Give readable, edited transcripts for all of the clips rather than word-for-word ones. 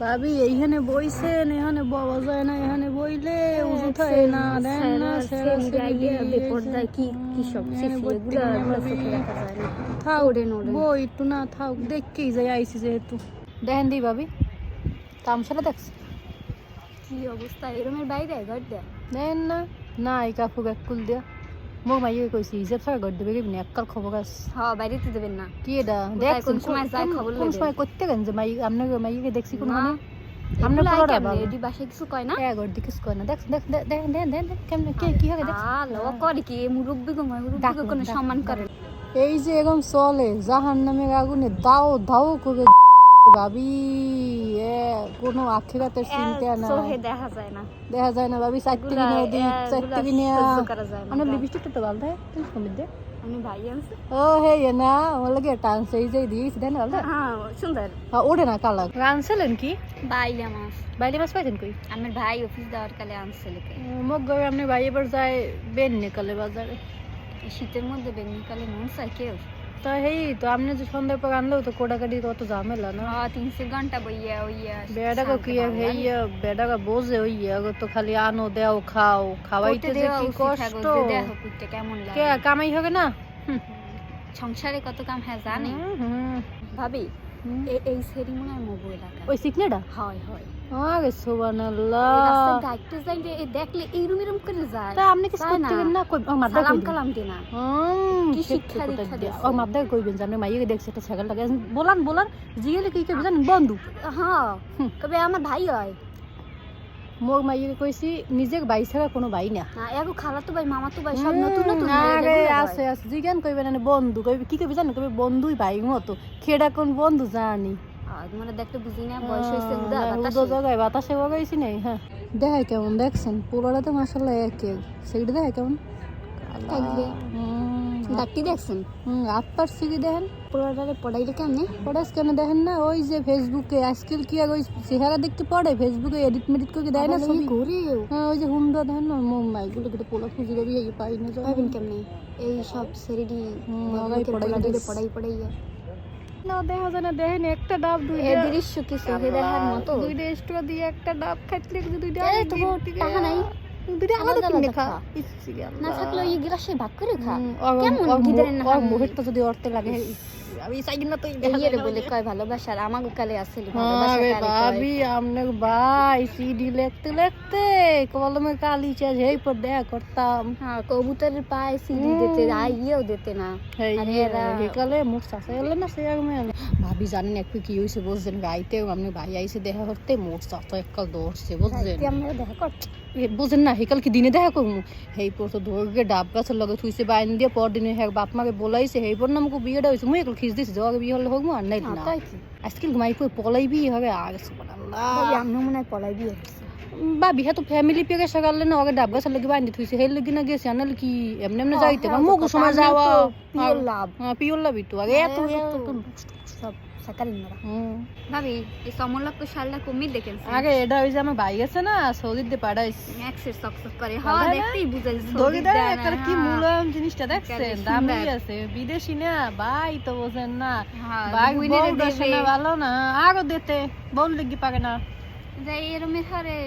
ভাবি এইখানে বইছেন, এখানে বওয়া যায় না, এখানে বইলে উজু থাকে না, দেন না সেরা বেপরদায় কি কি সব এগুলো চোখে দেখা যায় না। থাক বই একটু না থাক, দেখকেই যাই আইসি যেহেতু। দেখেন দি ভাবি তামসাটা দেখছি কি অবস্থা এরমের বাইরে ঘর দেয়া দেন না না এই কাপু কুল দিয়া মোক মাইয়ে কইছি হিসাব ছাড়া ঘর দেবে কি এককাল খবর আছে। হ্যাঁ বাইরেতে দেবেন না কি এটা দেখ কোন সময় যায় খবর কোন লইবেন সময় করতে গেন যে মাই আপনার মাইকে দেখছি কোন মানে আমরা পুরোটা এডি বাসায় কিছু কয় না ঘর দিকে কিছু কয় না দেখ দেখ দেখ দেখ দেখ কেমনে কে কি হবে দেখ লো করে কি মুরব্বি গো মুরব্বি কোনো সম্মান করে এই যে এরকম চলে জাহান্নামের আগুনে দাও দাও করে ভাবি কোনো আখিরাতের চিন্তা না চোখে দেখা যায় না ভাবি চারটে কিনে দি চারটে কিনে আমরা লিপস্টিকটা তো ভালো দেয় কমিতে আমি ভাই আনছে ও হে না ওর লাগে টানছে এই যে দিস দেন ভালো হ্যাঁ সুন্দর ওঠে না কালার রানছিলেন কি বাইলে মাছ পাইছেন কই আমার ভাই অফিস যাওয়ার কালে আনছে লিখে মোক গো আপনি ভাই এবার যায় বেন নিকালে বাজারে শীতের মধ্যে বেন নিকালে মন চাই কেউ তা হেই তো আপনি যে সন্ধ্যার পর আনলেও তো কোটাকাটি কত ঝামেলা না 300 ঘন্টা বইয়া বেডাকে কি হেইয়া বেডাকে বোঝে হইয়া তো খালি আনো দেও খাও খাওয়াইতে যে কি কষ্ট দেখো কুইতে কেমন লাগে কে কামাই হবে না সংসারে কত কাম হ্যাঁ জানে ভাবি এই সেরিমনির মোবাইল লাগা ওই সিকনেটা হয় হয় আরে সুবহানাল্লাহ রাস্তা গাইতে যাই যে দেখলে এরম করে যায় তা আপনি কি করতে গেন না কই মাদা সালাম কালাম দিনা কি শিক্ষা দিয়া ও মাদা কইবেন জানেন মাইয়ে দেখছে একটা ছাগল লাগে বলান জিগেলে কি কইবেন জানেন বন্ধু হ্যাঁ কবে আমার ভাই হয় মোর মাইয়ে কইছি নিজের ভাই ছাড়া কোনো ভাই না এগো খালাতো ভাই মামাতো ভাই সব নতুন নতুন আরে আছে জিগান কইবেন না বন্ধু কইবে কি কইবে জানেন কইবে বন্ধুই ভাই মতো খেড়া কোন বন্ধু জানি মানে দেখতে বুঝি না বয়স হইছে উদা জায়গায় বাতাসে বগাইছি নাই হ্যাঁ দেখায় কেমন দেখছেন পুরোটা তো মাশাআল্লাহ এক সেইটা দেখায় কেমন ডাক্তি দেখছেন আপনার সিগি দেখেন পুরোটারে পড়াইলে কেমনে পড়াস কেন দেখেন না ওই যে ফেসবুকে আজকাল কি আর ওই চেহারা দেখতে পড়ে ফেসবুকে এডিট মেডিট করে দেয় না ছবি করে হ্যাঁ ওই যে হুমদা দেখেন না মাইগুলো কেটে পোলা খুঁজে দেবি এই পাই না পাবেন কেমনে এই সব সেরেডি পড়াই না দেখা যায় না দেখেন একটা ডাব দুই দৃশ্য কিছু দেখার মতো দুই রেস্টুরেন্ট দিয়ে একটা ডাব খাইতে দুইটা টাকা নাই দুইটা আলাদা কিনে খা না থাকলে ওই গ্লাসে ভাগ করে খা কেমন গিদারের না মুহূর্তটা যদি অর্থে লাগে আমি চাই না তো ইয়েরে বলে কয় ভালোবাসার আমাগো কালে আছে ভালোবাসা ভাবি আমনে ভাই সিডি লিখতে কলমে কালি চাষ এই পর দেখা করতাম হ্যাঁ কবুতরের পায়ে সিডি দিতে আইয়েও দিতে না আরে এরা কালে মুখ সাসা এলে না সে আমি ভাবি জানেন একটু কি হইছে বুঝছেন গাইতে আমনে ভাই আইছে দেখা করতে মুখ সাসা এককাল দৌড়ছে বুঝছেন আমরা দেখা করতে বুঝেন না হেকাল কি দিনে দেখা করবো হেই পর তো ধরে ডাব গাছের লগে থুইছে বাইন দিয়ে পর দিনে হ্যাঁ বাপ মাকে বলাইছে হেই পর না আমাকে বিয়েটা হয়েছে মুই একটু খিস দিছি যাওয়া বিয়ে হলে হোক আর নাই না আজকাল ঘুমাই কই পলাই বিয়ে হবে আর আমি মনে হয় পলাই বিয়ে বা বিহা তো ফ্যামিলি পেকে সকালে না ওকে ডাব গাছের লগে বাইন দিয়ে থুইছে হেই লগে না গেছে আনাল কি এমনি এমনি যাইতে বা মুখ সময় যাওয়া পিওর লাভ পিওর লাভ তো আগে এত সব সাকারিন মারা ভাবি এই সমলক শালটা কমি দেখেন আগে এটা ওই যে আমার ভাই আছে না সৌদিতে পাঠাইছে এক্সের সকসক করে হ্যাঁ দেখতেই বুঝাই সৌদিতে একটা কি মূল্যায়ন জিনিসটা দেখছেন দামি আছে বিদেশি না ভাই তো বোঝেন না ভাই বউ দেশে না ভালো না আরো দিতে বল লাগি পারে না যাই এরমে হারে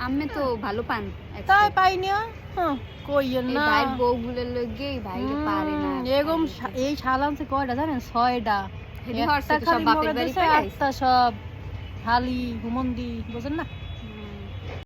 আমি তো ভালো পান তাই পাই না হ্যাঁ কইয়েন না ভাই বউগুলোর লগে ভাই পারে না এরকম এই শালানসে কয়টা জানেন 6টা সব বাপের বাড়ি সব হালি হুমন্দি বুঝেন না